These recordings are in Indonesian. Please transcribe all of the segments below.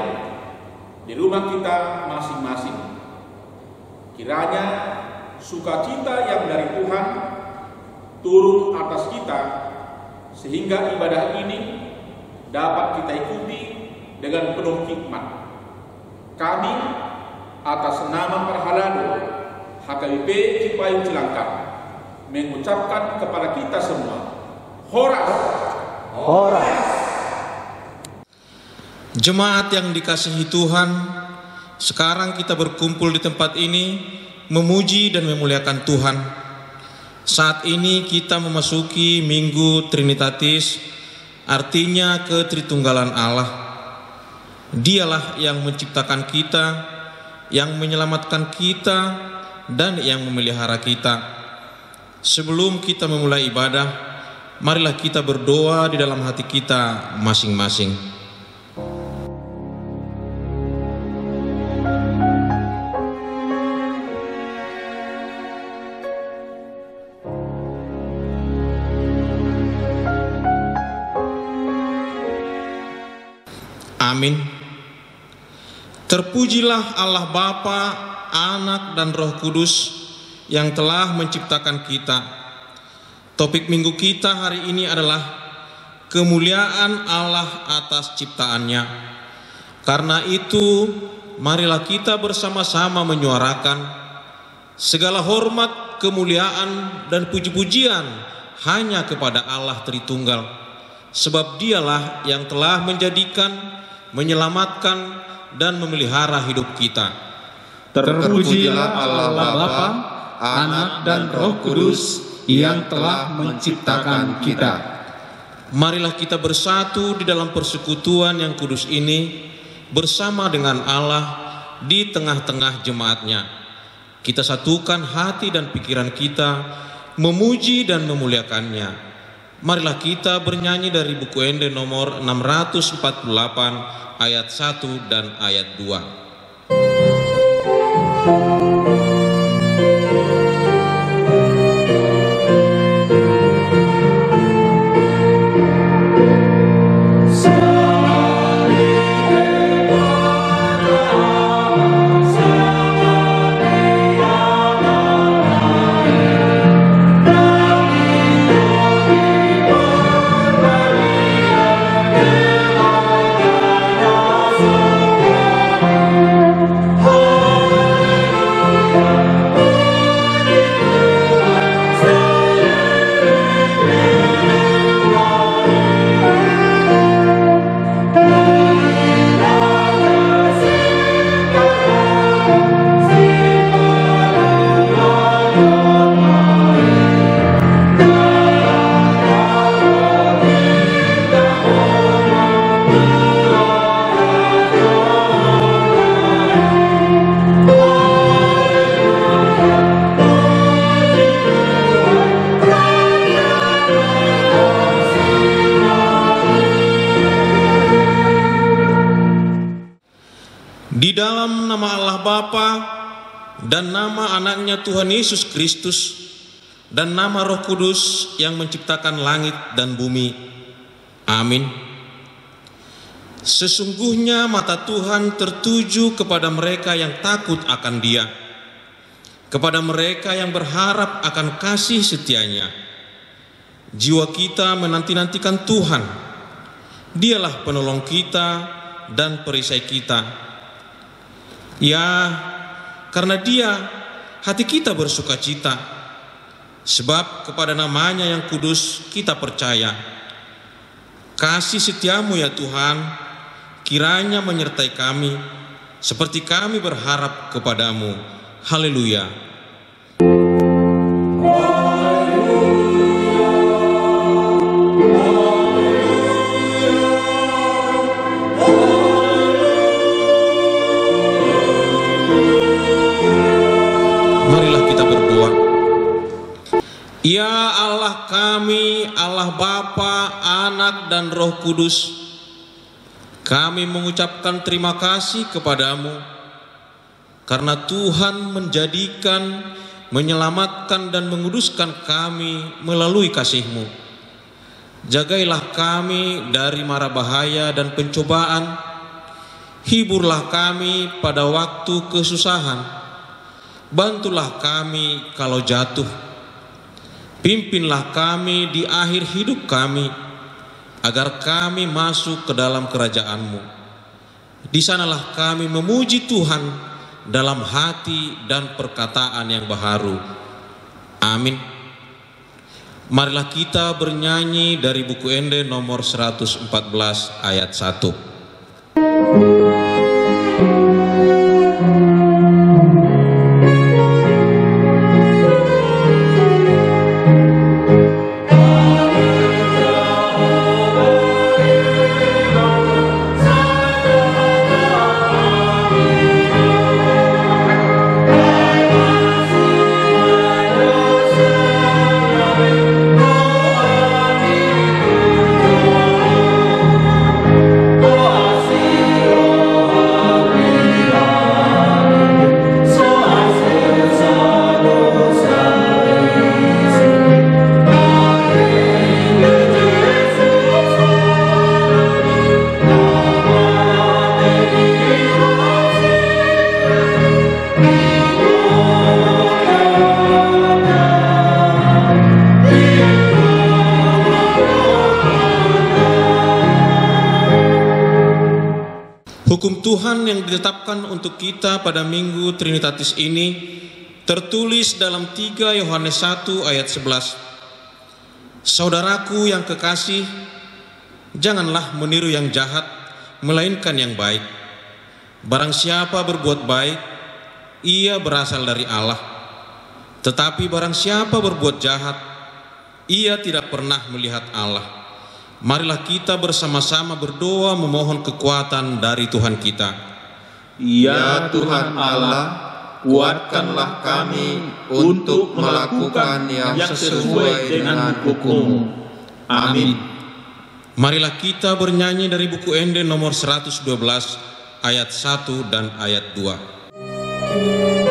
lain di rumah kita masing-masing. Kiranya sukacita yang dari Tuhan turun atas kita, sehingga ibadah ini dapat kita ikuti dengan penuh hikmat. Kami atas nama Parhalado HKBP Cipayung Cilangkap mengucapkan kepada kita semua, Horas! Horas! Jemaat yang dikasihi Tuhan, sekarang kita berkumpul di tempat ini memuji dan memuliakan Tuhan. Saat ini kita memasuki Minggu Trinitatis, artinya ketritunggalan Allah. Dialah yang menciptakan kita, yang menyelamatkan kita, dan yang memelihara kita. Sebelum kita memulai ibadah, marilah kita berdoa di dalam hati kita masing-masing. Amin. Terpujilah Allah Bapa, Anak dan Roh Kudus yang telah menciptakan kita. Topik minggu kita hari ini adalah kemuliaan Allah atas ciptaannya. Karena itu, marilah kita bersama-sama menyuarakan segala hormat, kemuliaan dan puji-pujian hanya kepada Allah Tritunggal. Sebab Dialah yang telah menjadikan, menyelamatkan dan memelihara hidup kita. Terpujilah Allah Bapa, Anak dan Roh Kudus yang telah menciptakan kita. Marilah kita bersatu di dalam persekutuan yang kudus ini bersama dengan Allah di tengah-tengah jemaatnya. Kita satukan hati dan pikiran kita memuji dan memuliakannya. Marilah kita bernyanyi dari buku Ende nomor 648 ayat 1 dan ayat 2. Di dalam nama Allah Bapa dan nama anaknya Tuhan Yesus Kristus dan nama Roh Kudus yang menciptakan langit dan bumi. Amin. Sesungguhnya mata Tuhan tertuju kepada mereka yang takut akan Dia, kepada mereka yang berharap akan kasih setianya. Jiwa kita menanti-nantikan Tuhan. Dialah penolong kita dan perisai kita. Ya, karena Dia hati kita bersuka cita, sebab kepada namanya yang kudus kita percaya. Kasih setiamu ya Tuhan, kiranya menyertai kami, seperti kami berharap kepadamu. Haleluya. Ya Allah kami, Allah Bapa, Anak dan Roh Kudus, kami mengucapkan terima kasih kepadamu karena Tuhan menjadikan, menyelamatkan dan menguduskan kami melalui kasih-Mu. Jagailah kami dari mara bahaya dan pencobaan, Hiburlah kami pada waktu kesusahan, bantulah kami kalau jatuh. Pimpinlah kami di akhir hidup kami, agar kami masuk ke dalam kerajaan-Mu. Di sanalah kami memuji Tuhan dalam hati dan perkataan yang baharu. Amin. Marilah kita bernyanyi dari buku Ende nomor 114 ayat 1. Hukum Tuhan yang ditetapkan untuk kita pada Minggu Trinitatis ini tertulis dalam 3 Yohanes 1 ayat 11. Saudaraku yang kekasih, janganlah meniru yang jahat, melainkan yang baik. Barang siapa berbuat baik, ia berasal dari Allah. Tetapi barang siapa berbuat jahat, ia tidak pernah melihat Allah. Marilah kita bersama-sama berdoa memohon kekuatan dari Tuhan kita. Ya Tuhan Allah, kuatkanlah kami untuk melakukan yang sesuai dengan hukum-Mu. Amin. Marilah kita bernyanyi dari buku Ende nomor 112 ayat 1 dan ayat 2.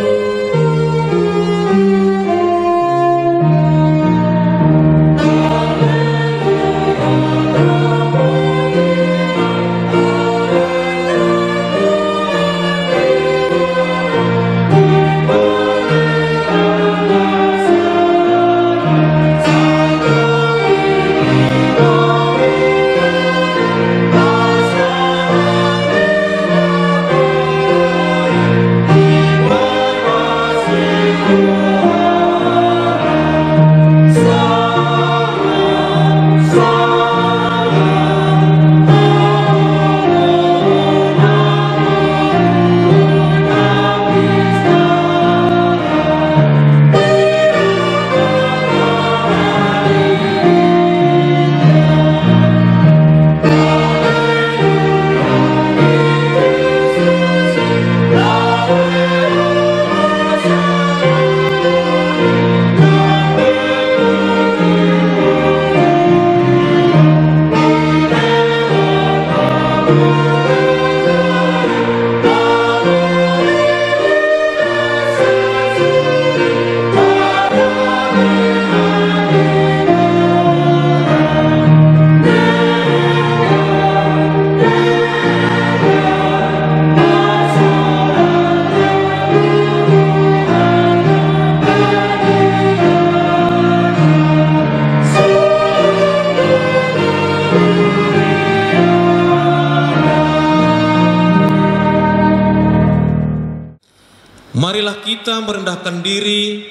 Marilah kita merendahkan diri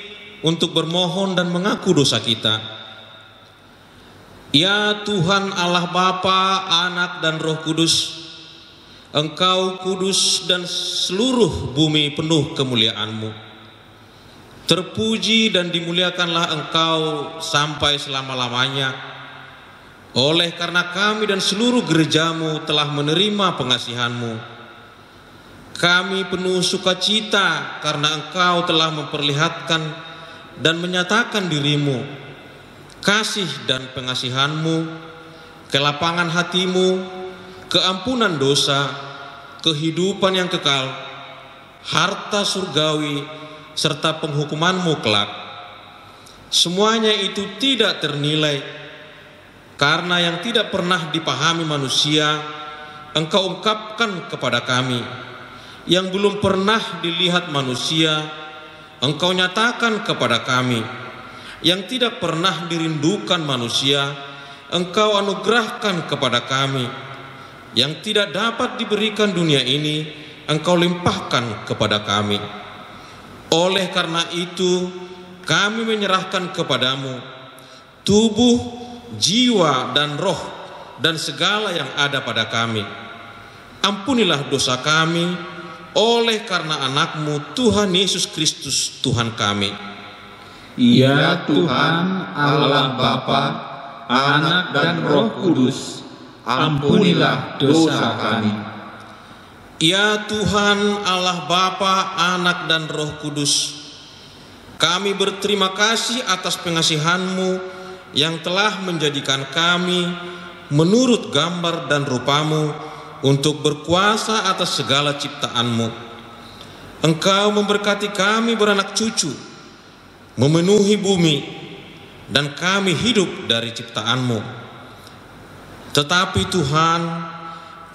untuk bermohon dan mengaku dosa kita. Ya Tuhan Allah Bapa, Anak dan Roh Kudus, Engkau kudus dan seluruh bumi penuh kemuliaan-Mu. Terpuji dan dimuliakanlah Engkau sampai selama-lamanya. Oleh karena kami dan seluruh gereja-Mu telah menerima pengasihan-Mu, kami penuh sukacita karena Engkau telah memperlihatkan dan menyatakan diri-Mu, kasih dan pengasihan-Mu, kelapangan hati-Mu, keampunan dosa, kehidupan yang kekal, harta surgawi, serta penghukuman-Mu kelak. Semuanya itu tidak ternilai, karena yang tidak pernah dipahami manusia Engkau ungkapkan kepada kami, yang belum pernah dilihat manusia, Engkau nyatakan kepada kami, yang tidak pernah dirindukan manusia, Engkau anugerahkan kepada kami, yang tidak dapat diberikan dunia ini, Engkau limpahkan kepada kami. Oleh karena itu, kami menyerahkan kepadamu tubuh, jiwa, dan roh, dan segala yang ada pada kami. Ampunilah dosa kami oleh karena Anak-Mu Tuhan Yesus Kristus Tuhan kami. Ya Tuhan Allah Bapa, Anak dan Roh Kudus, ampunilah dosa kami. Ya Tuhan Allah Bapa, Anak dan Roh Kudus, kami berterima kasih atas pengasihan-Mu yang telah menjadikan kami menurut gambar dan rupa-Mu untuk berkuasa atas segala ciptaan-Mu. Engkau memberkati kami beranak cucu, memenuhi bumi, dan kami hidup dari ciptaan-Mu. Tetapi Tuhan,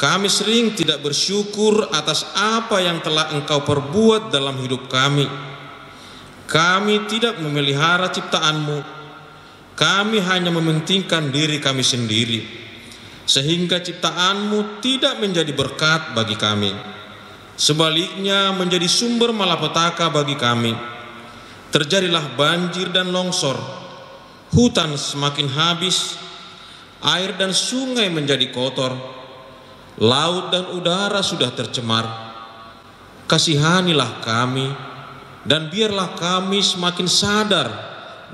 kami sering tidak bersyukur atas apa yang telah Engkau perbuat dalam hidup kami. Kami tidak memelihara ciptaan-Mu. Kami hanya mementingkan diri kami sendiri, sehingga ciptaan-Mu tidak menjadi berkat bagi kami. Sebaliknya menjadi sumber malapetaka bagi kami. Terjadilah banjir dan longsor, hutan semakin habis, air dan sungai menjadi kotor, laut dan udara sudah tercemar. Kasihanilah kami, dan biarlah kami semakin sadar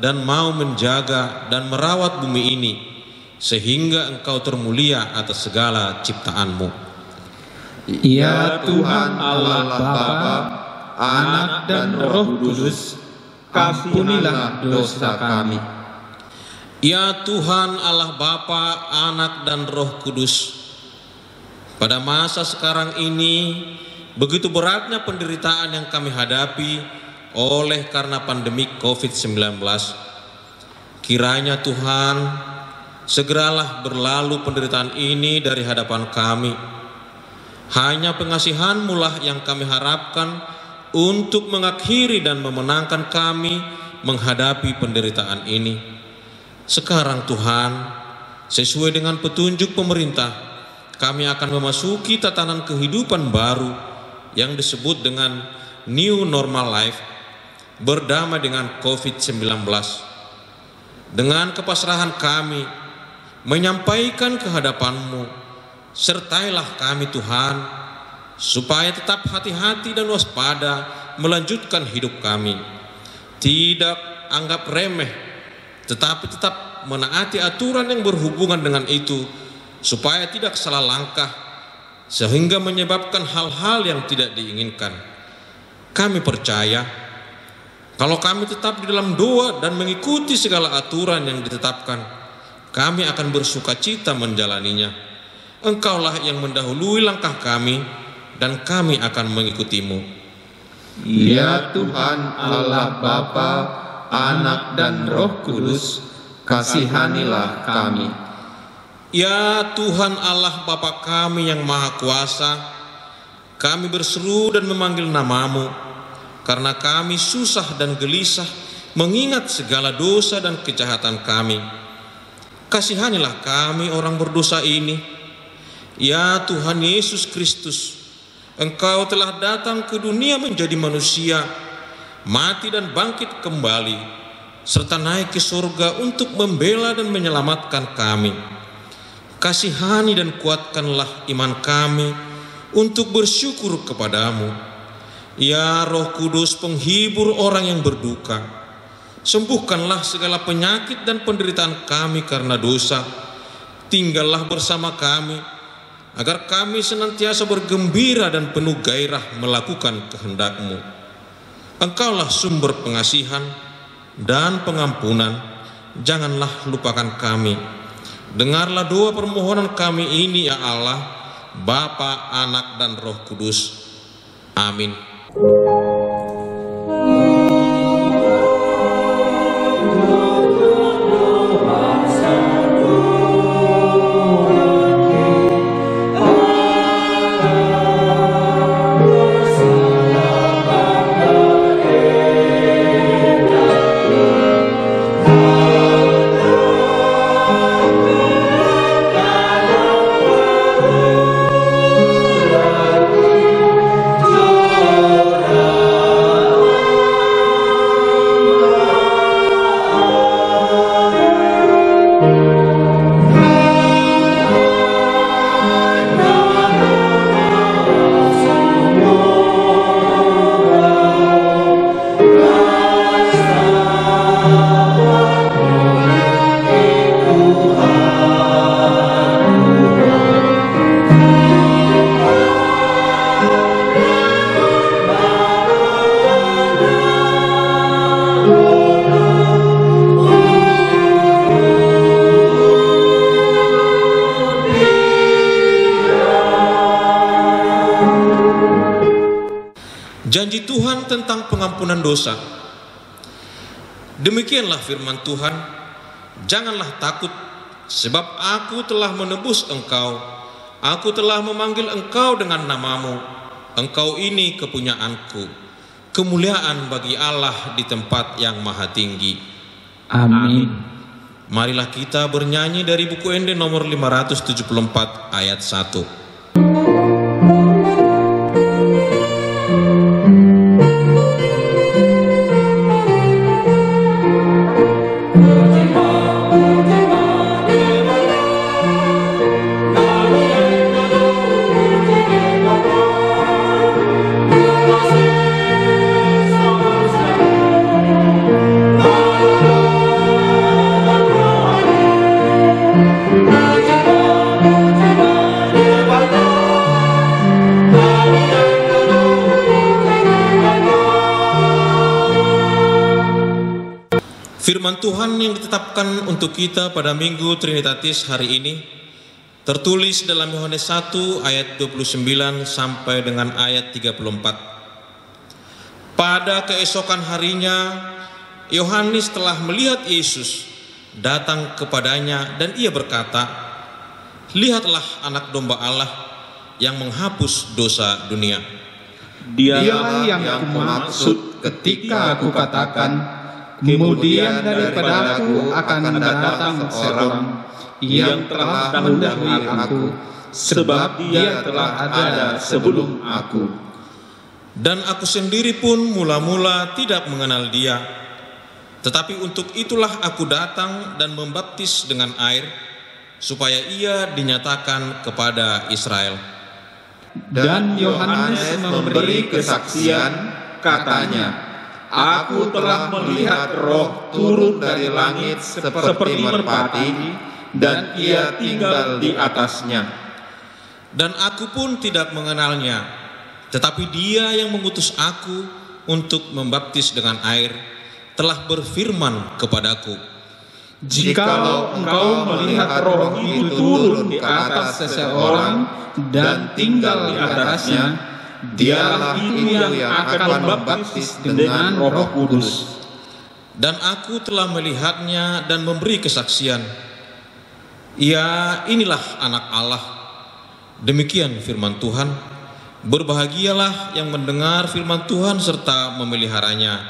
dan mau menjaga dan merawat bumi ini, sehingga Engkau termulia atas segala ciptaan-Mu. Ya Tuhan Allah Bapa, Anak dan Roh Kudus, ampunilah dosa kami. Ya Tuhan Allah Bapa, Anak dan Roh Kudus, pada masa sekarang ini begitu beratnya penderitaan yang kami hadapi oleh karena pandemi COVID-19. Kiranya Tuhan, segeralah berlalu penderitaan ini dari hadapan kami. Hanya pengasihan-Mu lah yang kami harapkan untuk mengakhiri dan memenangkan kami menghadapi penderitaan ini. Sekarang Tuhan, sesuai dengan petunjuk pemerintah, kami akan memasuki tatanan kehidupan baru yang disebut dengan New Normal Life, berdamai dengan COVID-19. Dengan kepasrahan kami menyampaikan kehadapan-Mu, sertailah kami Tuhan, supaya tetap hati-hati dan waspada melanjutkan hidup kami. Tidak anggap remeh, tetapi tetap menaati aturan yang berhubungan dengan itu, supaya tidak salah langkah, sehingga menyebabkan hal-hal yang tidak diinginkan. Kami percaya, kalau kami tetap di dalam doa dan mengikuti segala aturan yang ditetapkan, kami akan bersukacita menjalaninya. Engkaulah yang mendahului langkah kami, dan kami akan mengikutimu. Ya Tuhan Allah Bapa, Anak dan Roh Kudus, kasihanilah kami. Ya Tuhan Allah Bapa kami yang Maha Kuasa, kami berseru dan memanggil nama-Mu, karena kami susah dan gelisah mengingat segala dosa dan kejahatan kami. Kasihanilah kami orang berdosa ini. Ya Tuhan Yesus Kristus, Engkau telah datang ke dunia menjadi manusia, mati dan bangkit kembali, serta naik ke surga untuk membela dan menyelamatkan kami. Kasihani dan kuatkanlah iman kami untuk bersyukur kepadamu. Ya Roh Kudus, penghibur orang yang berduka, sembuhkanlah segala penyakit dan penderitaan kami karena dosa. Tinggallah bersama kami, agar kami senantiasa bergembira dan penuh gairah melakukan kehendak-Mu. Engkaulah sumber pengasihan dan pengampunan, janganlah lupakan kami. Dengarlah doa permohonan kami ini ya Allah, Bapa, Anak, dan Roh Kudus. Amin. Janji Tuhan tentang pengampunan dosa. Demikianlah firman Tuhan, janganlah takut, sebab aku telah menebus engkau. Aku telah memanggil engkau dengan namamu. Engkau ini kepunyaanku. Kemuliaan bagi Allah di tempat yang maha tinggi. Amin. Marilah kita bernyanyi dari buku Ende nomor 574 ayat 1. Firman Tuhan yang ditetapkan untuk kita pada Minggu Trinitatis hari ini tertulis dalam Yohanes 1 ayat 29 sampai dengan ayat 34. Pada keesokan harinya, Yohanes telah melihat Yesus datang kepadanya dan ia berkata, "Lihatlah anak domba Allah yang menghapus dosa dunia." Dialah yang kumaksud ketika aku katakan, kemudian daripada aku akan datang seorang yang telah mendahului aku, sebab dia telah ada sebelum aku. Dan aku sendiri pun mula-mula tidak mengenal dia. Tetapi untuk itulah aku datang dan membaptis dengan air, supaya ia dinyatakan kepada Israel. Dan Yohanes memberi kesaksian, katanya, "Aku telah melihat Roh turun dari langit seperti merpati, dan ia tinggal di atasnya. Dan aku pun tidak mengenalnya, tetapi dia yang mengutus aku untuk membaptis dengan air telah berfirman kepadaku, Jikalau engkau melihat Roh itu turun di atas seseorang dan tinggal di atasnya, dialah itu yang akan membaptis dengan Roh Kudus." Dan aku telah melihatnya dan memberi kesaksian, ia inilah anak Allah. Demikian firman Tuhan. Berbahagialah yang mendengar firman Tuhan serta memeliharanya.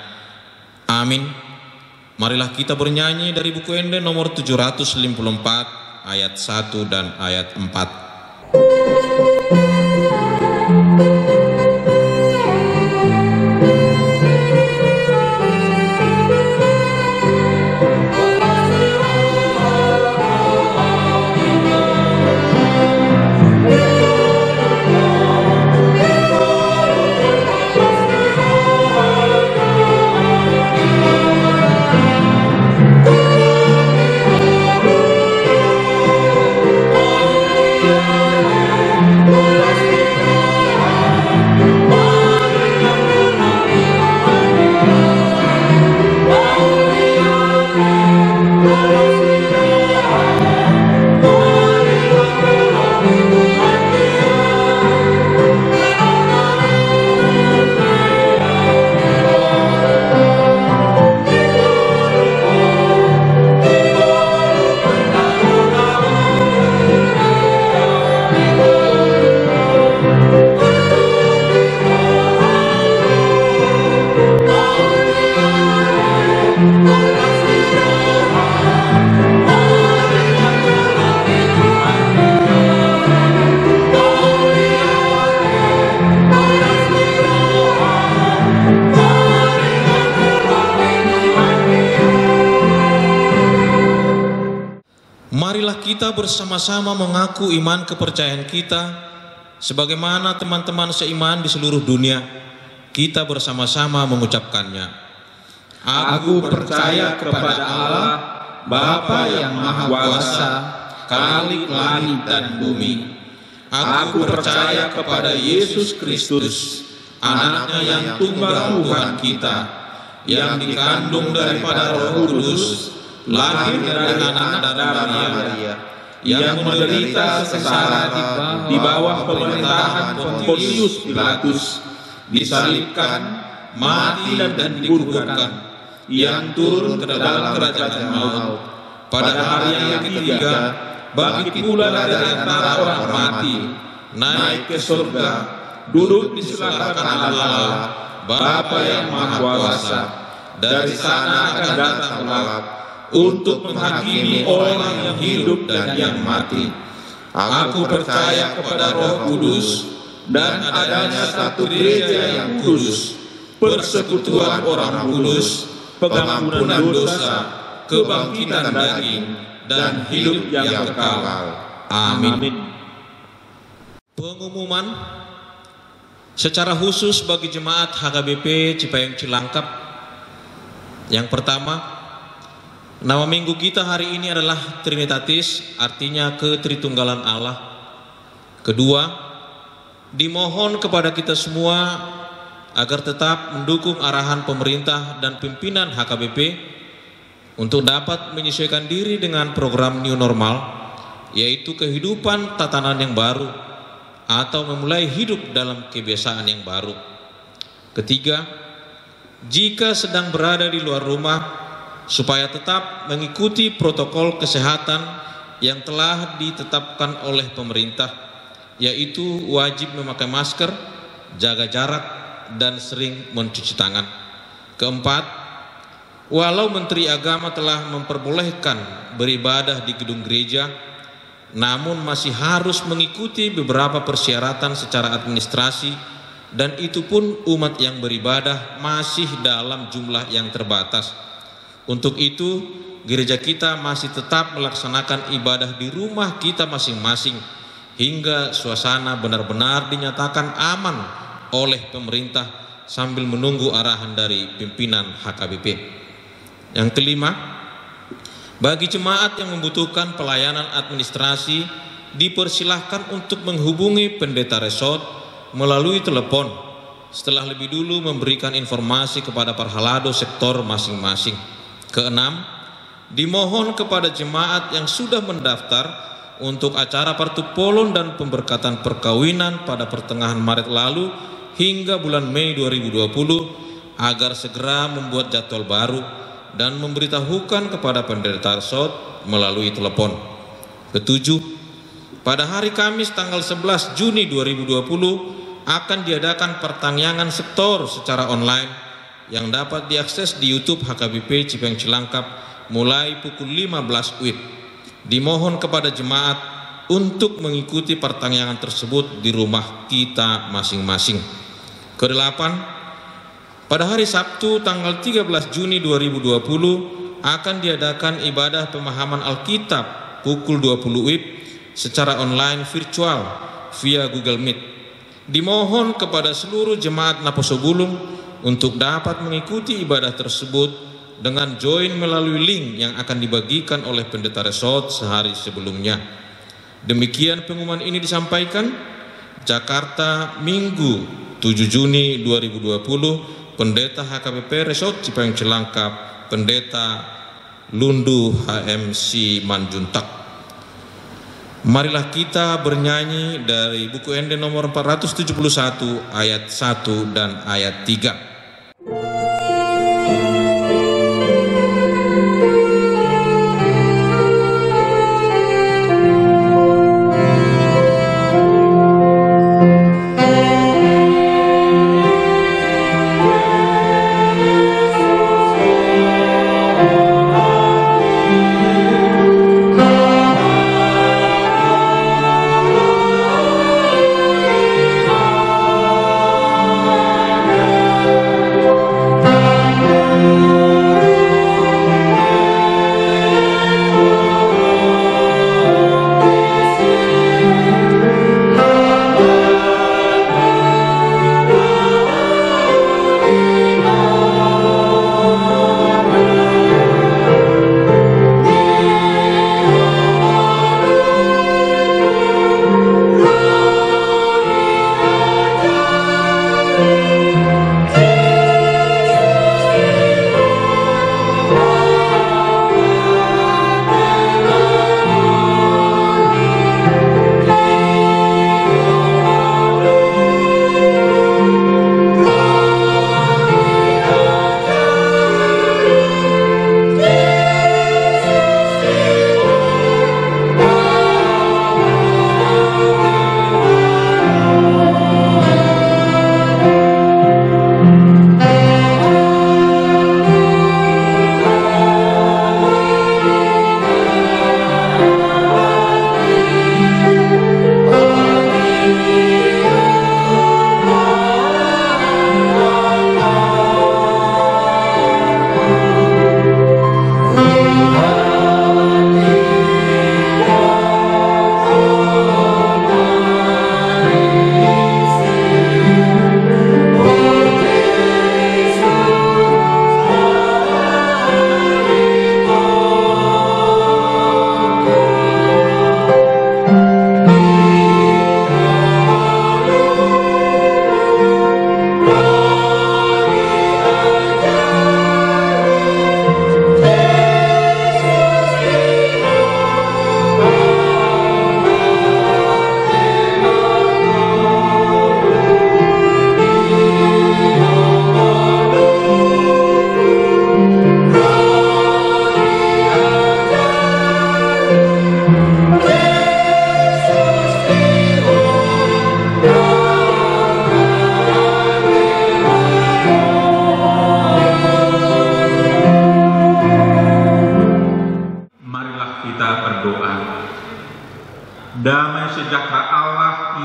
Amin. Marilah kita bernyanyi dari buku Ende nomor 754 ayat 1 dan ayat 4. Marilah kita bersama-sama mengaku iman kepercayaan kita sebagaimana teman-teman seiman di seluruh dunia. Kita bersama-sama mengucapkannya. Aku percaya kepada Allah, Bapa yang Maha Kuasa, Khalik langit dan bumi. Aku percaya kepada Yesus Kristus, Anaknya yang tunggal Tuhan kita, yang dikandung daripada Roh Kudus, lahir dari anak Maria, yang menderita sengsara di bawah pemerintahan Pontius Pilatus, disalibkan, mati dan dikuburkan, yang turun ke dalam kerajaan maut. Pada hari yang ketiga, bangkit pula dari antara orang mati, naik ke surga, duduk di sebelah kanan Allah, Bapa yang Maha Kuasa. Dari sana akan datang kelak untuk menghakimi orang yang hidup dan yang mati. Aku percaya kepada Roh Kudus dan adanya satu gereja yang kudus, persekutuan orang kudus, pengampunan dosa, kebangkitan daging, dan hidup yang kekal. Amin. Pengumuman secara khusus bagi jemaat HKBP Cipayung Cilangkap. Yang pertama, nama minggu kita hari ini adalah Trinitatis, artinya ketritunggalan Allah. Kedua, dimohon kepada kita semua agar tetap mendukung arahan pemerintah dan pimpinan HKBP untuk dapat menyesuaikan diri dengan program New Normal, yaitu kehidupan tatanan yang baru atau memulai hidup dalam kebiasaan yang baru. Ketiga, jika sedang berada di luar rumah, supaya tetap mengikuti protokol kesehatan yang telah ditetapkan oleh pemerintah, yaitu wajib memakai masker, jaga jarak, dan sering mencuci tangan. Keempat, walau Menteri Agama telah memperbolehkan beribadah di gedung gereja, namun masih harus mengikuti beberapa persyaratan secara administrasi, dan itu pun umat yang beribadah masih dalam jumlah yang terbatas. Untuk itu, gereja kita masih tetap melaksanakan ibadah di rumah kita masing-masing hingga suasana benar-benar dinyatakan aman oleh pemerintah sambil menunggu arahan dari pimpinan HKBP. Yang kelima, bagi jemaat yang membutuhkan pelayanan administrasi, dipersilahkan untuk menghubungi pendeta resort melalui telepon setelah lebih dulu memberikan informasi kepada parhalado sektor masing-masing. Keenam, dimohon kepada jemaat yang sudah mendaftar untuk acara partupolon dan pemberkatan perkawinan pada pertengahan Maret lalu hingga bulan Mei 2020 agar segera membuat jadwal baru dan memberitahukan kepada pendeta resort melalui telepon. Ketujuh, pada hari Kamis tanggal 11 Juni 2020 akan diadakan pertanyaan sektor secara online yang dapat diakses di YouTube HKBP Cipayung Cilangkap mulai pukul 15 WIB. Dimohon kepada jemaat untuk mengikuti pertanyaan tersebut di rumah kita masing-masing. Kedelapan, pada hari Sabtu tanggal 13 Juni 2020 akan diadakan ibadah pemahaman Alkitab pukul 20 WIB secara online virtual via Google Meet. Dimohon kepada seluruh jemaat Naposobulung untuk dapat mengikuti ibadah tersebut dengan join melalui link yang akan dibagikan oleh pendeta resort sehari sebelumnya. Demikian pengumuman ini disampaikan Jakarta Minggu 7 Juni 2020, Pendeta HKBP Resort Cipayung Cilangkap, Pendeta Lundu HMC Manjuntak. Marilah kita bernyanyi dari buku Ende nomor 471 ayat 1 dan ayat 3.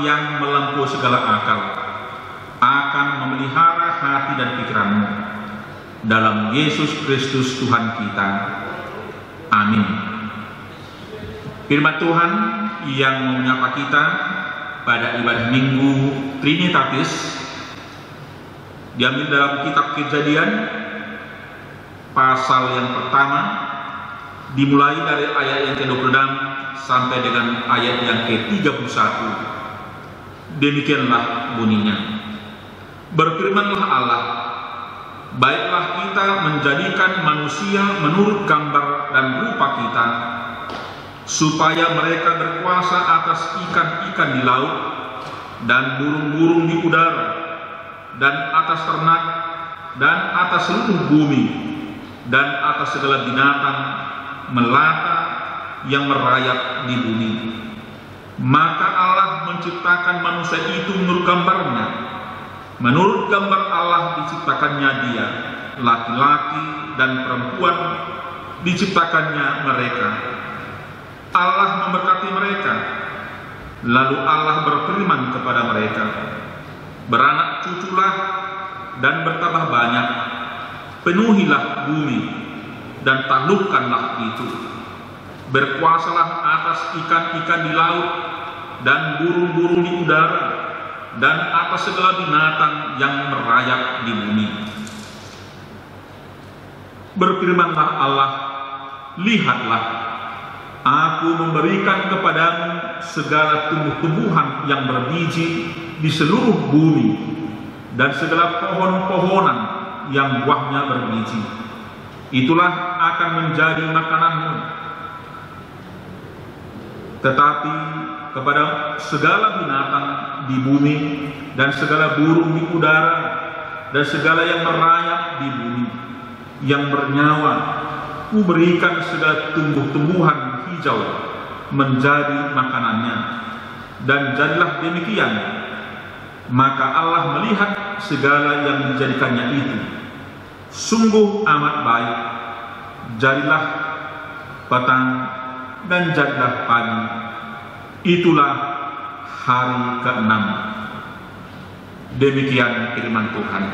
yang melampaui segala akal akan memelihara hati dan pikiranmu dalam Yesus Kristus Tuhan kita. Amin. Firman Tuhan yang menyapa kita pada ibadah Minggu Trinitatis diambil dalam kitab Kejadian pasal yang pertama, dimulai dari ayat yang ke-26 sampai dengan ayat yang ke-31. Demikianlah bunyinya. Berfirmanlah Allah, baiklah kita menjadikan manusia menurut gambar dan rupa kita, supaya mereka berkuasa atas ikan-ikan di laut dan burung-burung di udara dan atas ternak dan atas seluruh bumi dan atas segala binatang melata yang merayap di bumi. Maka Allah menciptakan manusia itu menurut gambarnya. Menurut gambar Allah diciptakannya dia, laki-laki dan perempuan diciptakannya mereka. Allah memberkati mereka. Lalu Allah berfirman kepada mereka, beranak cuculah dan bertambah banyak, penuhilah bumi dan taklukkanlah itu. Berkuasalah atas ikan-ikan di laut dan burung-burung di udara dan atas segala binatang yang merayap di bumi. Berfirmanlah Allah, lihatlah, aku memberikan kepadamu segala tumbuh-tumbuhan yang berbiji di seluruh bumi dan segala pohon-pohonan yang buahnya berbiji. Itulah akan menjadi makananmu. Tetapi kepada segala binatang di bumi dan segala burung di udara dan segala yang merayap di bumi yang bernyawa, ku berikan segala tumbuh-tumbuhan hijau menjadi makanannya. Dan jadilah demikian. Maka Allah melihat segala yang dijadikannya itu sungguh amat baik. Jadilah petang dan jadilah pagi. Itulah hari ke-6. Demikian firman Tuhan.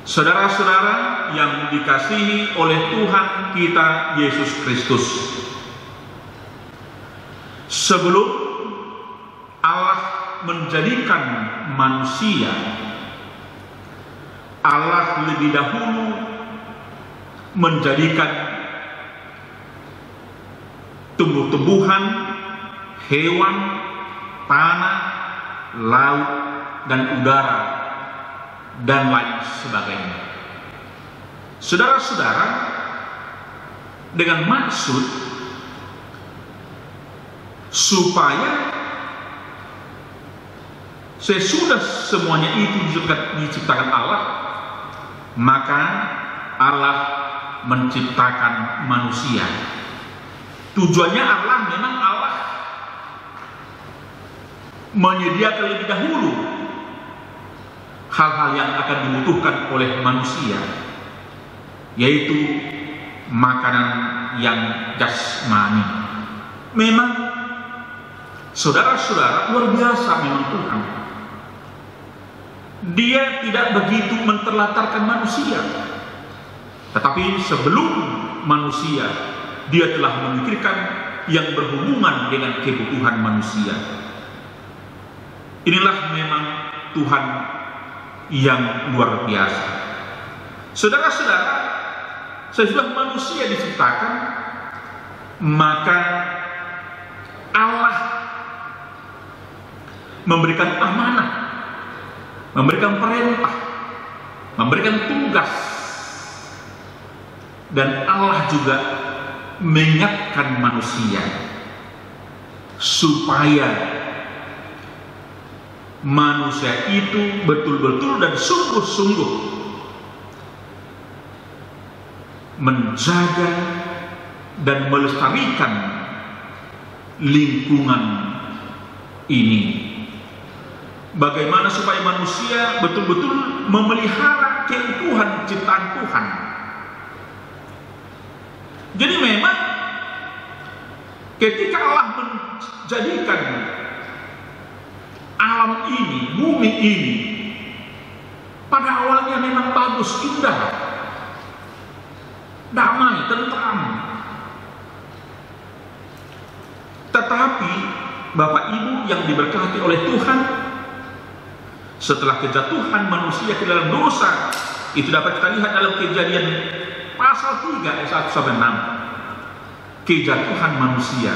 Saudara-saudara yang dikasihi oleh Tuhan kita Yesus Kristus, sebelum Allah menjadikan manusia, Allah lebih dahulu menjadikan tumbuh-tumbuhan, hewan, tanah, laut, dan udara, dan lain sebagainya. Saudara-saudara, dengan maksud supaya sesudah semuanya itu diciptakan Allah, maka Allah menciptakan manusia. Tujuannya memang Allah menyediakan lebih dahulu hal-hal yang akan dibutuhkan oleh manusia, yaitu makanan yang jasmani. Memang saudara-saudara, luar biasa memang Tuhan. Dia tidak begitu menterlantarkan manusia, tetapi sebelum manusia, dia telah memikirkan yang berhubungan dengan kebutuhan manusia. Inilah memang Tuhan yang luar biasa. Saudara-saudara, sesudah manusia diciptakan, maka Allah memberikan amanah, memberikan perintah, memberikan tugas, dan Allah juga mengingatkan manusia supaya manusia itu betul-betul dan sungguh-sungguh menjaga dan melestarikan lingkungan ini. Bagaimana supaya manusia betul-betul memelihara keutuhan ciptaan Tuhan. Jadi memang ketika Allah menjadikan alam ini, bumi ini pada awalnya memang bagus, indah, damai, tentram. Tetapi Bapak Ibu yang diberkati oleh Tuhan, setelah kejatuhan manusia ke dalam dosa, itu dapat kita lihat dalam Kejadian pasal 3 ayat 1 sampai 6. Kejatuhan manusia,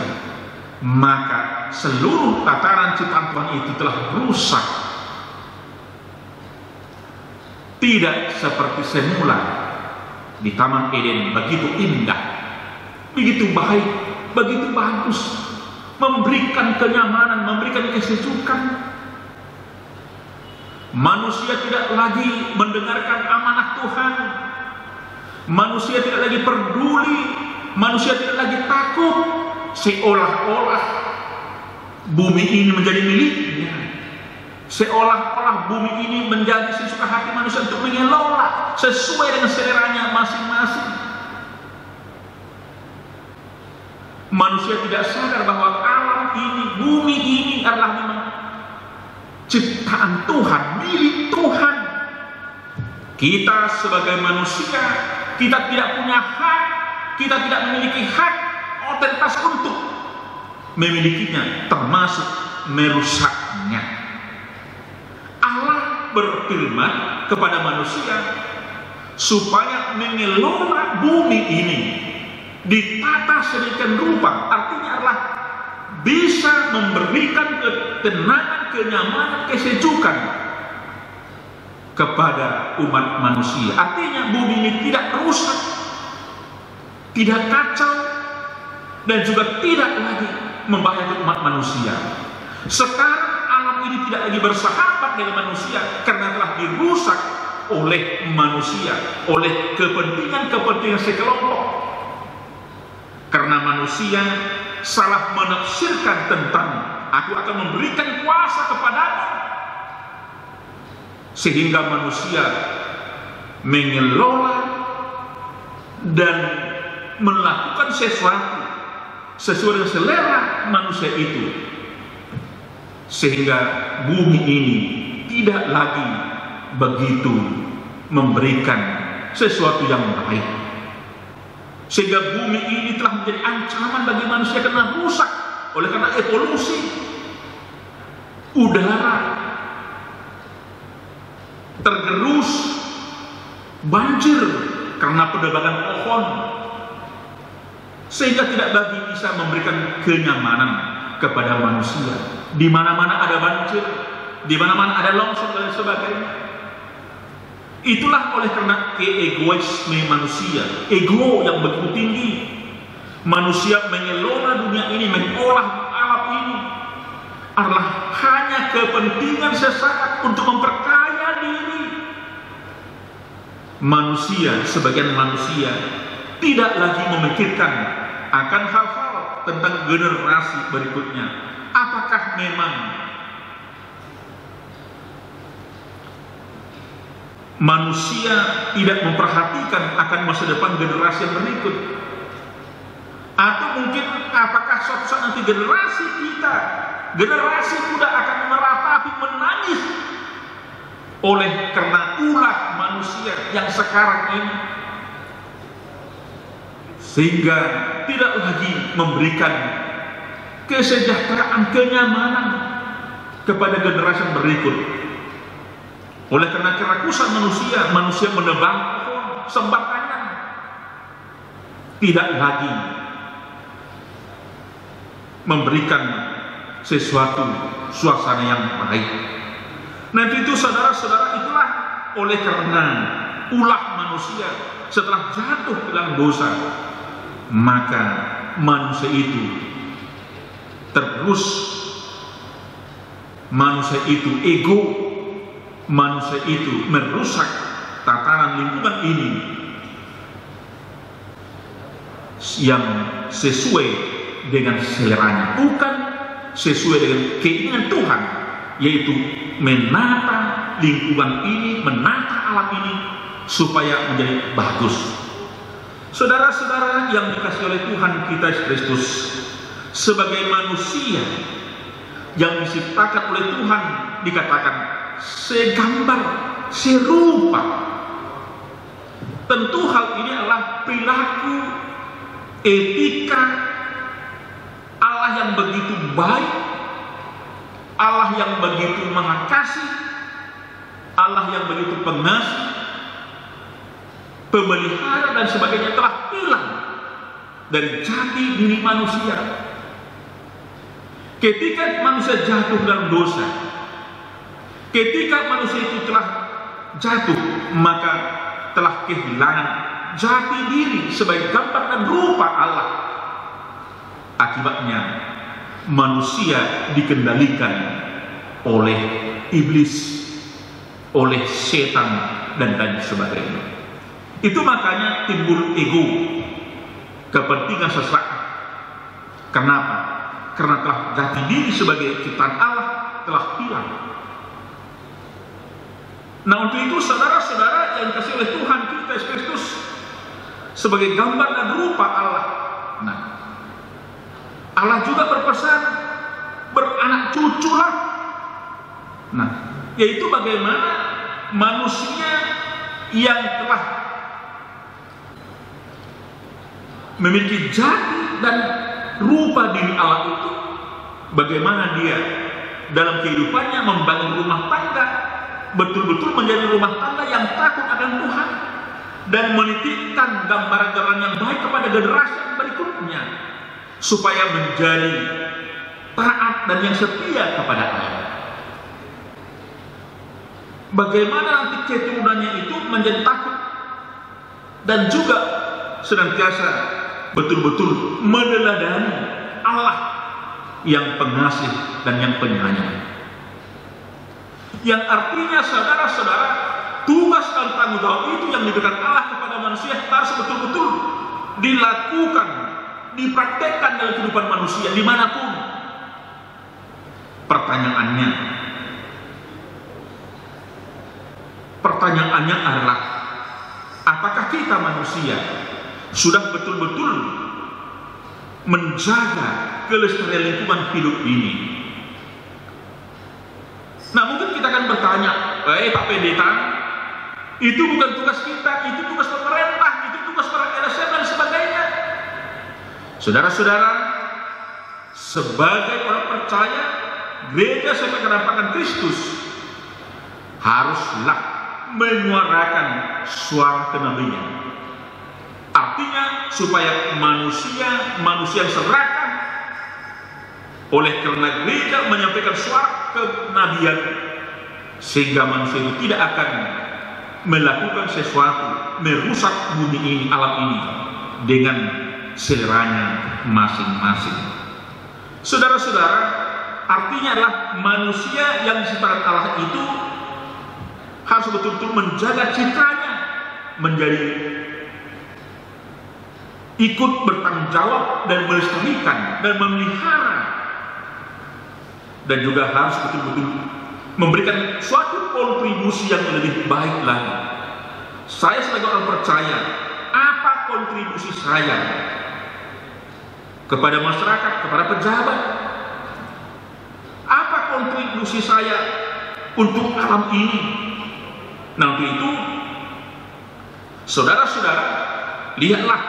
maka seluruh tataran ciptaan Tuhan itu telah rusak. Tidak seperti semula di Taman Eden, begitu indah, begitu baik, begitu bagus, memberikan kenyamanan, memberikan kesejukan. Manusia tidak lagi mendengarkan amanah Tuhan. Manusia tidak lagi peduli, manusia tidak lagi takut, seolah-olah bumi ini menjadi miliknya, seolah-olah bumi ini menjadi sesuka hati manusia untuk mengelola sesuai dengan seleranya masing-masing. Manusia tidak sadar bahwa alam ini, bumi ini adalah memang ciptaan Tuhan, milik Tuhan. Kita sebagai manusia, kita tidak punya hak, kita tidak memiliki hak otoritas untuk memilikinya, termasuk merusaknya. Allah berfirman kepada manusia supaya mengelola bumi ini, ditata sedemikian rupa, artinya adalah bisa memberikan ketenangan, kenyamanan, kesejukan kepada umat manusia. Artinya bumi ini tidak rusak, tidak kacau, dan juga tidak lagi membahayakan umat manusia. Sekarang alam ini tidak lagi bersahabat dengan manusia karena telah dirusak oleh manusia, oleh kepentingan-kepentingan sekelompok. Karena manusia salah menafsirkan tentang aku akan memberikan kuasa kepadamu, sehingga manusia mengelola dan melakukan sesuatu sesuai dengan selera manusia itu, sehingga bumi ini tidak lagi begitu memberikan sesuatu yang baik, sehingga bumi ini telah menjadi ancaman bagi manusia karena rusak oleh karena evolusi. Udara tergerus, banjir karena penebangan pohon, sehingga tidak lagi bisa memberikan kenyamanan kepada manusia. Di mana-mana ada banjir, di mana-mana ada longsor dan sebagainya. Itulah oleh karena keegoisme manusia, ego yang begitu tinggi. Manusia mengelola dunia ini, mengolah alam ini adalah hanya kepentingan sesaat untuk memperkaya diri. Manusia, sebagian manusia tidak lagi memikirkan akan hal-hal tentang generasi berikutnya. Apakah memang manusia tidak memperhatikan akan masa depan generasi yang berikut? Atau mungkin apakah suatu saat nanti generasi kita, generasi muda akan meratapi, menangis oleh karena ulah manusia yang sekarang ini, sehingga tidak lagi memberikan kesejahteraan, kenyamanan kepada generasi yang berikut. Oleh karena kerakusan manusia, manusia menebang pohon sembarangan, tidak lagi memberikan sesuatu suasana yang baik. Nah itu saudara-saudara, itulah oleh karena ulah manusia setelah jatuh ke dalam dosa, maka manusia itu terus, manusia itu ego, manusia itu merusak tatanan lingkungan ini yang sesuai dengan seleranya, bukan sesuai dengan keinginan Tuhan, yaitu menata lingkungan ini, menata alam ini supaya menjadi bagus. Saudara-saudara yang dikasihi oleh Tuhan kita Yesus Kristus, sebagai manusia yang diciptakan oleh Tuhan dikatakan segambar, serupa. Tentu hal ini adalah perilaku, etika Allah yang begitu baik, Allah yang begitu maha kasih, Allah yang begitu pengasih, pemelihara dan sebagainya telah hilang dari jati diri manusia. Ketika manusia jatuh dalam dosa, ketika manusia itu telah jatuh, maka telah kehilangan jati diri sebagai gambar dan rupa Allah. Akibatnya manusia dikendalikan oleh iblis, oleh setan dan lain sebagainya. Itu makanya timbul ego, kepentingan sesaat. Kenapa? Karena telah jati diri sebagai ciptaan Allah telah hilang. Nah, untuk itu saudara-saudara yang dikasihi oleh Tuhan kita Yesus Kristus sebagai gambar dan rupa Allah. Nah, Allah juga berpesan beranak cuculah. Nah, yaitu bagaimana manusia yang telah memiliki jati dan rupa diri Allah itu, bagaimana dia dalam kehidupannya membangun rumah tangga, betul-betul menjadi rumah tangga yang takut akan Tuhan dan menitipkan gambaran-gambaran yang baik kepada generasi yang berikutnya supaya menjadi taat dan yang setia kepada Allah. Bagaimana nanti keturunannya itu menjadi takut dan juga senantiasa betul-betul meneladani Allah yang pengasih dan yang penyayang. Yang artinya saudara-saudara, tugas dan tanggung jawab itu yang diberikan Allah kepada manusia harus betul-betul dilakukan, dipraktekkan dalam kehidupan manusia dimanapun. Pertanyaannya adalah, apakah kita manusia sudah betul-betul menjaga kelestarian lingkungan hidup ini? Nah, mungkin kita akan bertanya, Pak Pendeta, itu bukan tugas kita, itu tugas pemerintah, itu tugas para LSM dan sebagainya. Saudara-saudara, sebagai orang percaya, gereja Sepak Kenampakan Kristus haruslah menyuarakan suara kenabian. Artinya supaya manusia serakah, oleh karena gereja menyampaikan suara kenabian, sehingga manusia itu tidak akan melakukan sesuatu merusak bumi ini, alam ini dengan seleranya masing-masing. Saudara-saudara, artinya adalah manusia yang diciptakan Allah itu harus betul-betul menjaga citranya, menjadi ikut bertanggung jawab dan melestarikan dan memelihara, dan juga harus betul-betul memberikan suatu kontribusi yang lebih baik lagi. Saya sebagai orang percaya, apa kontribusi saya kepada masyarakat, kepada pejabat? Apa kontribusi saya untuk alam ini? Nah, untuk itu saudara-saudara, lihatlah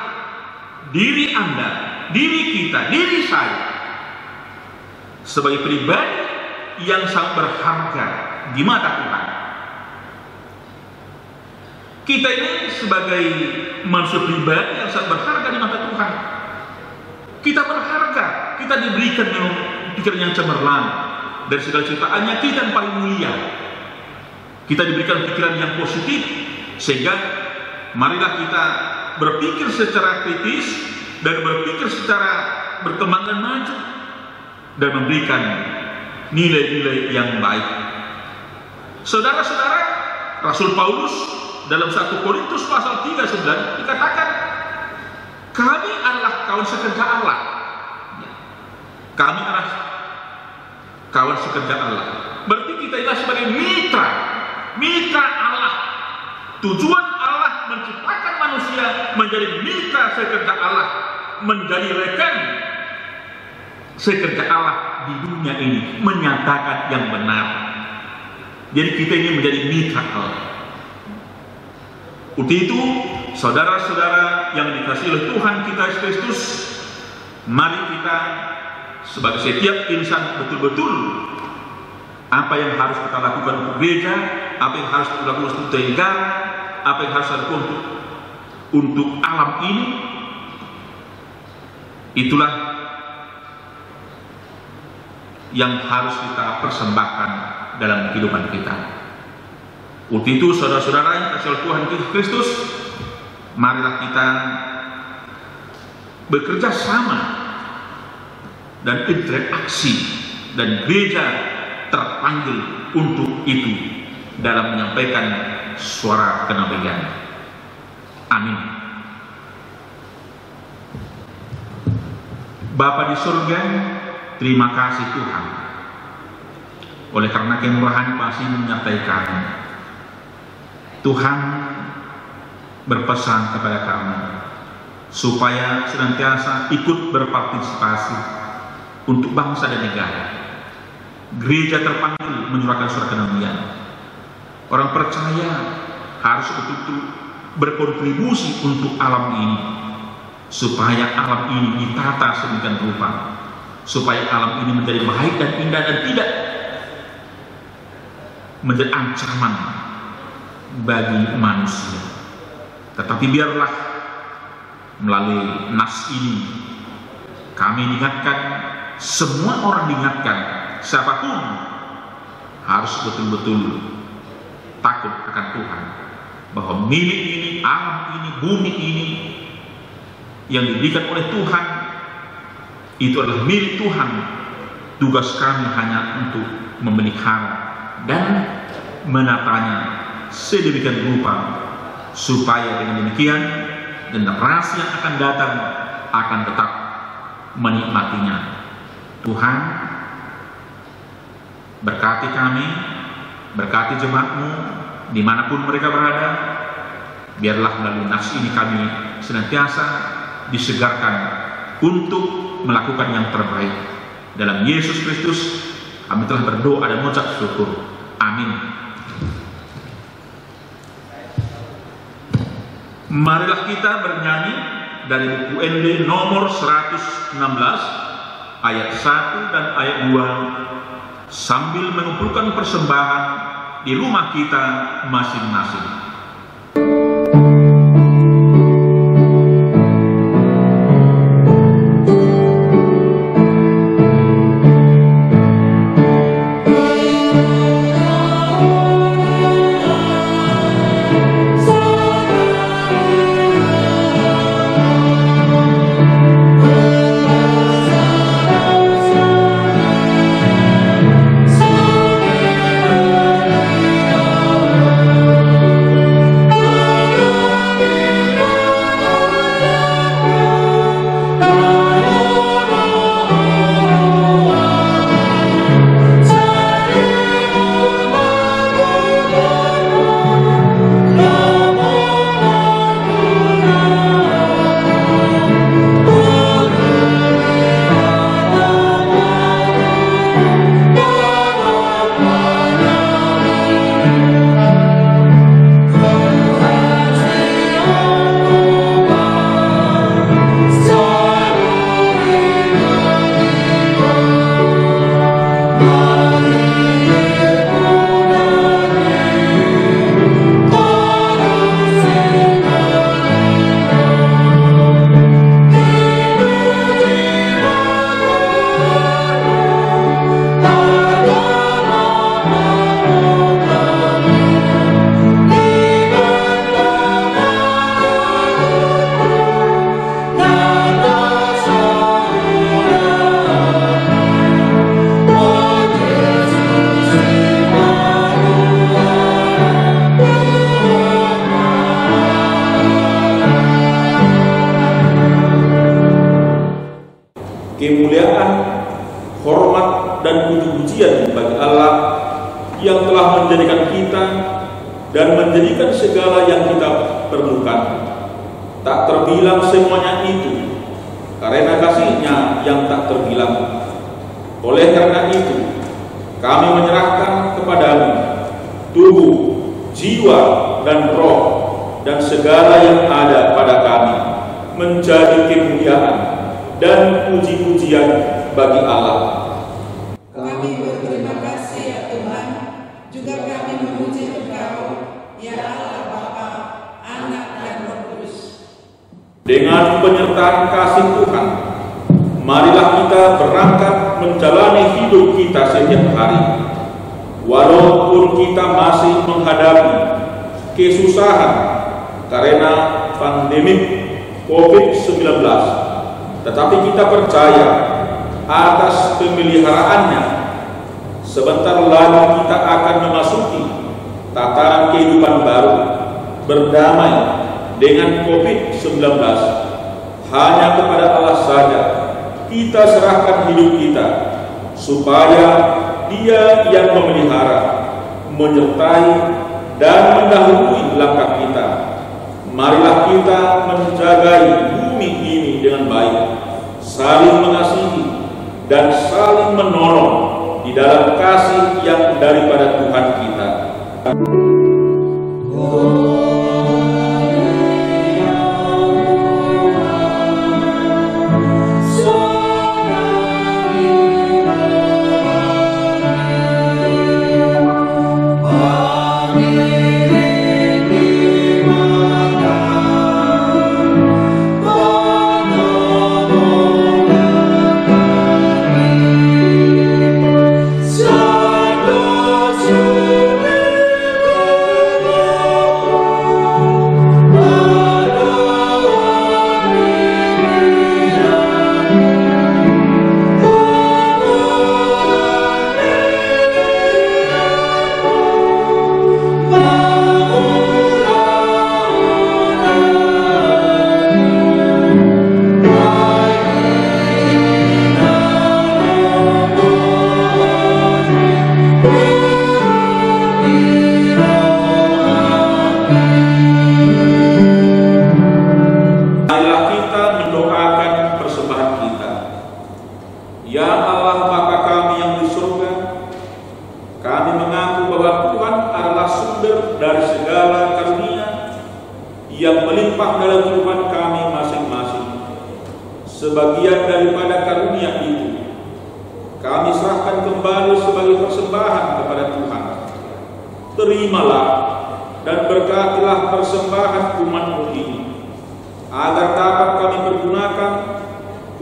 diri Anda, diri kita, diri saya sebagai pribadi yang sangat berharga di mata Tuhan. Kita ini sebagai manusia pribadi yang sangat berharga di mata Tuhan. Kita berharga, kita diberikan pikiran yang cemerlang, dari segala ciptaannya kita yang paling mulia. Kita diberikan pikiran yang positif, sehingga marilah kita berpikir secara kritis dan berpikir secara berkembang dan maju, dan memberikan nilai-nilai yang baik. Saudara-saudara, Rasul Paulus dalam 1 Korintus pasal 3:9 dikatakan, kami adalah kawan sekerja Allah. Kami adalah kawan sekerja Allah. Berarti kita adalah sebagai mitra Allah. Tujuan Allah menciptakan manusia menjadi mitra sekerja Allah, menjadi rekan sekerja Allah di dunia ini menyatakan yang benar. Jadi kita ini menjadi miracle. Untuk itu, saudara-saudara yang dikasihi oleh Tuhan kita Yesus Kristus, mari kita sebagai setiap insan betul-betul apa yang harus kita lakukan untuk gereja, apa yang harus kita lakukan untuk negara, apa yang harus kita lakukan untuk alam ini, itulah yang harus kita persembahkan dalam kehidupan kita. Untuk itu, saudara-saudara yang dikasihi oleh Tuhan Kristus, marilah kita bekerja sama dan interaksi, dan gereja terpanggil untuk itu dalam menyampaikan suara kenabian. Amin. Bapa di surga, terima kasih Tuhan, oleh karena kemurahan kasih menyertai kami. Tuhan berpesan kepada kami supaya senantiasa ikut berpartisipasi untuk bangsa dan negara. Gereja terpanggil menyurahkan surat kenabian. Orang percaya harus betul-betul berkontribusi untuk alam ini, supaya alam ini ditata sedemikian rupa, supaya alam ini menjadi baik dan indah dan tidak menjadi ancaman bagi manusia. Tetapi biarlah melalui nas ini kami diingatkan, semua orang diingatkan, siapapun harus betul-betul takut akan Tuhan, bahwa milik ini, alam ini, bumi ini yang diberikan oleh Tuhan itu adalah milik Tuhan. Tugas kami hanya untuk memelihara dan menatanya sedemikian rupa supaya dengan demikian generasi yang akan datang akan tetap menikmatinya. Tuhan, berkati kami, berkati jemaat-Mu dimanapun mereka berada. Biarlah melalui nas ini kami senantiasa disegarkan untuk melakukan yang terbaik. Dalam Yesus Kristus kami telah berdoa dan mengucap syukur. Amin. Marilah kita bernyanyi dari buku ND nomor 116 ayat 1 dan ayat 2 sambil mengumpulkan persembahan di rumah kita masing-masing. Kemuliaan, hormat, dan puji-pujian bagi Allah yang telah menjadikan kita dan menjadikan segala yang kita perlukan. Tak terbilang semuanya itu karena kasih-Nya yang tak terbilang. Oleh karena itu, kami menyerahkan kepadamu tubuh, jiwa, dan roh, dan segala yang ada pada kami, menjadi kemuliaan dan puji-pujian bagi Allah. Kami berterima kasih ya Tuhan, juga kami memuji Engkau, ya Allah Bapa, Anak, dan Roh Kudus. Dengan penyertaan kasih Tuhan, marilah kita berangkat menjalani hidup kita setiap hari. Walaupun kita masih menghadapi kesusahan karena pandemi COVID-19, tetapi kita percaya atas pemeliharaannya. Sebentar lagi kita akan memasuki tataran kehidupan baru, berdamai dengan COVID-19. Hanya kepada Allah saja kita serahkan hidup kita, supaya Dia yang memelihara, menyertai, dan mendahului langkah kita. Marilah kita menjaga bumi ini dengan baik, saling mengasihi, dan saling menolong di dalam kasih yang daripada Tuhan kita. Sebagian daripada karunia itu kami serahkan kembali sebagai persembahan kepada Tuhan. Terimalah dan berkatilah persembahan umat-Mu ini, agar dapat kami pergunakan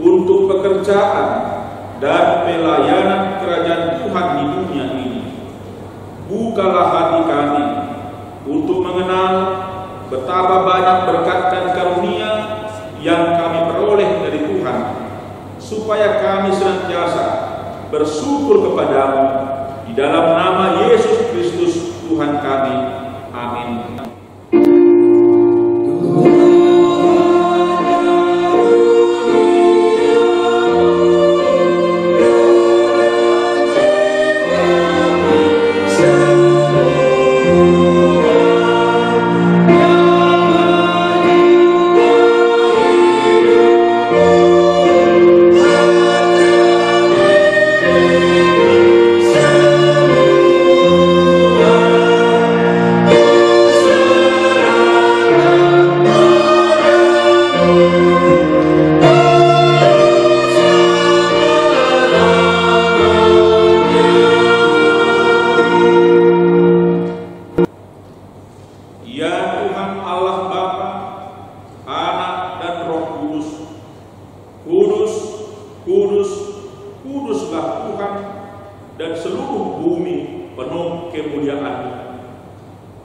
untuk pekerjaan dan pelayanan kerajaan Tuhan di dunia ini. Bukalah hati kami untuk mengenal betapa banyak berkat dan karunia yang kami peroleh dari Tuhan, supaya kami senantiasa bersyukur kepadamu di dalam nama Yesus Kristus Tuhan kami. Amin.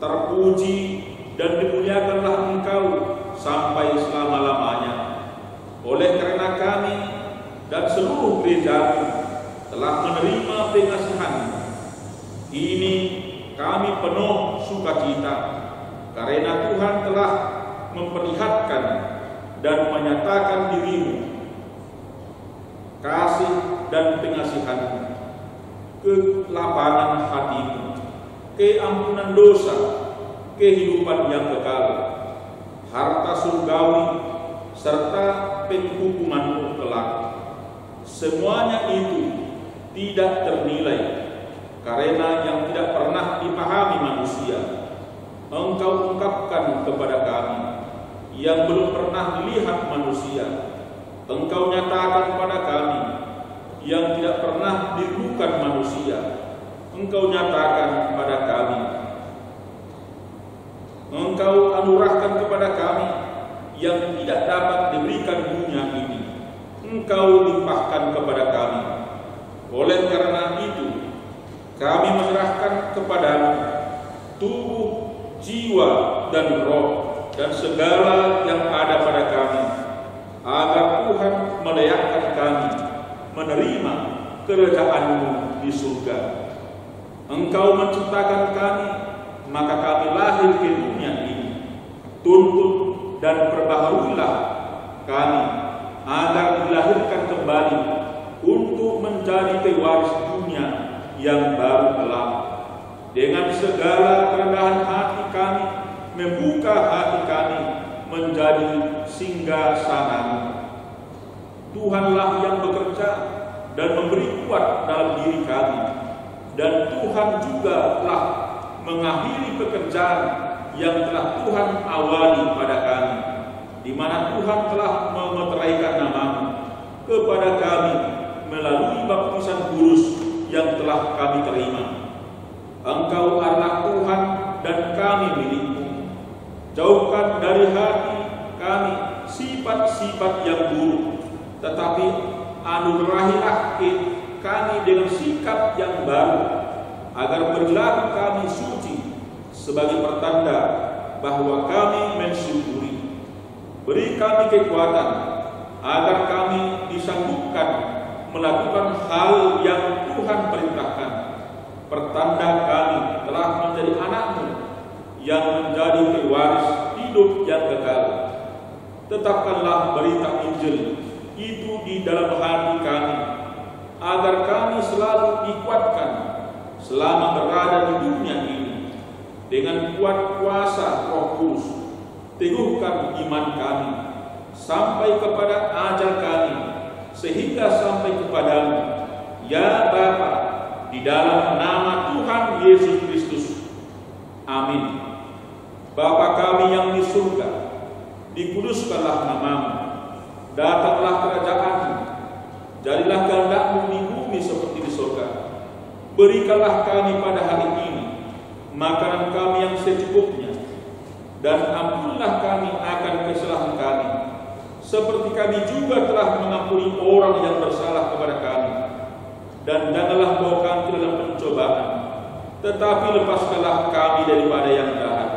Terpuji dan dimuliakanlah Engkau sampai selama-lamanya. Oleh karena kami dan seluruh gereja telah menerima pengasihan ini, kami penuh sukacita karena Tuhan telah memperlihatkan dan menyatakan diri-Mu, kasih dan pengasihan-Mu, kelapangan hati-Mu, keampunan dosa, kehidupan yang kekal, harta surgawi, serta penghukuman-Mu kelak. Semuanya itu tidak ternilai, karena yang tidak pernah dipahami manusia, Engkau ungkapkan kepada kami. Yang belum pernah dilihat manusia, Engkau nyatakan kepada kami. Yang tidak pernah dirindukan manusia, Engkau nyatakan kepada kami. Engkau anugerahkan kepada kami yang tidak dapat diberikan dunia ini, Engkau limpahkan kepada kami. Oleh karena itu, kami menyerahkan kepadamu tubuh, jiwa, dan roh, dan segala yang ada pada kami, agar Tuhan melayakkan kami menerima kerajaan-Mu di surga. Engkau menciptakan kami, maka kami lahir ke dunia ini. Tuntut dan perbaharuilah kami, agar dilahirkan kembali untuk menjadi pewaris dunia yang baru kelak. Dengan segala kerendahan hati kami, membuka hati kami menjadi singgasana-Mu. Tuhanlah yang bekerja dan memberi kuat dalam diri kami, dan Tuhan juga telah mengakhiri pekerjaan yang telah Tuhan awali pada kami, di mana Tuhan telah memeteraikan nama-Mu kepada kami melalui baptisan kudus yang telah kami terima. Engkau adalah Tuhan dan kami milik-Mu. Jauhkan dari hati kami sifat-sifat yang buruk, tetapi anugerahilah kami dengan sikap yang baru, agar perilaku kami suci sebagai pertanda bahwa kami mensyukuri. Beri kami kekuatan agar kami disanggupkan melakukan hal yang Tuhan perintahkan. Pertanda kami telah menjadi anak-Mu yang menjadi pewaris hidup yang kekal. Tetapkanlah berita Injil itu di dalam hati kami, agar kami selalu dikuatkan selama berada di dunia ini dengan kuat kuasa Roh Kudus. Teguhkan iman kami sampai kepada ajal kami, sehingga sampai kepadamu, ya Bapa, di dalam nama Tuhan Yesus Kristus. Amin. Bapa kami yang di surga, dikuduskanlah nama-Mu. Datanglah kerajaan-Mu. Jadilah kehendak-Mu di bumi seperti di surga. Berikanlah kami pada hari ini makanan kami yang secukupnya, dan ampunilah kami akan kesalahan kami, seperti kami juga telah mengampuni orang yang bersalah kepada kami. Dan janganlah bawa kami ke dalam pencobaan, tetapi lepaskanlah kami daripada yang jahat.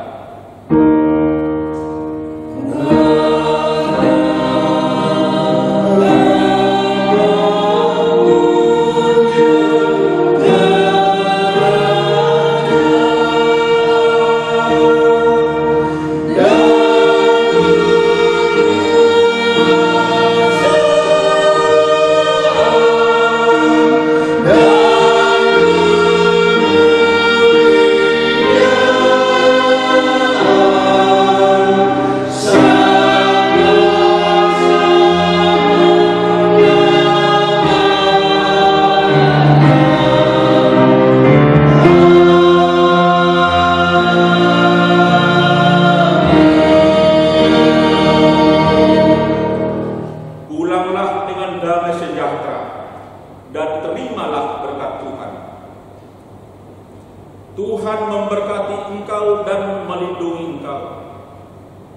Tuhan memberkati engkau dan melindungi engkau.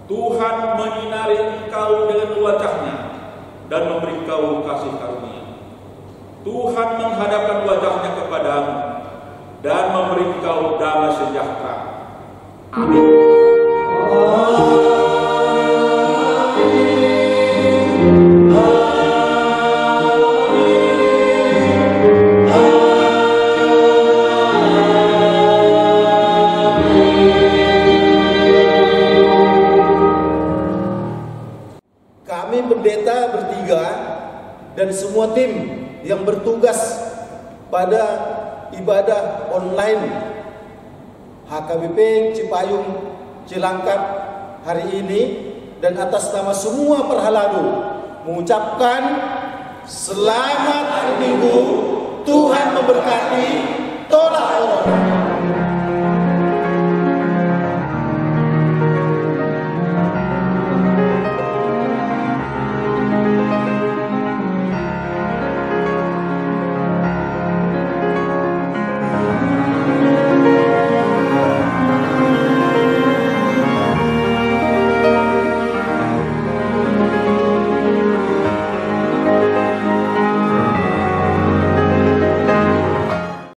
Tuhan menyinari engkau dengan wajah-Nya dan memberi engkau kasih karunia. Tuhan menghadapkan wajah-Nya kepadamu dan memberi engkau damai sejahtera. Amin. Pendeta bertiga dan semua tim yang bertugas pada ibadah online HKBP Cipayung Cilangkap hari ini, dan atas nama semua Perhaladu mengucapkan selamat Minggu Tuhan memberkati.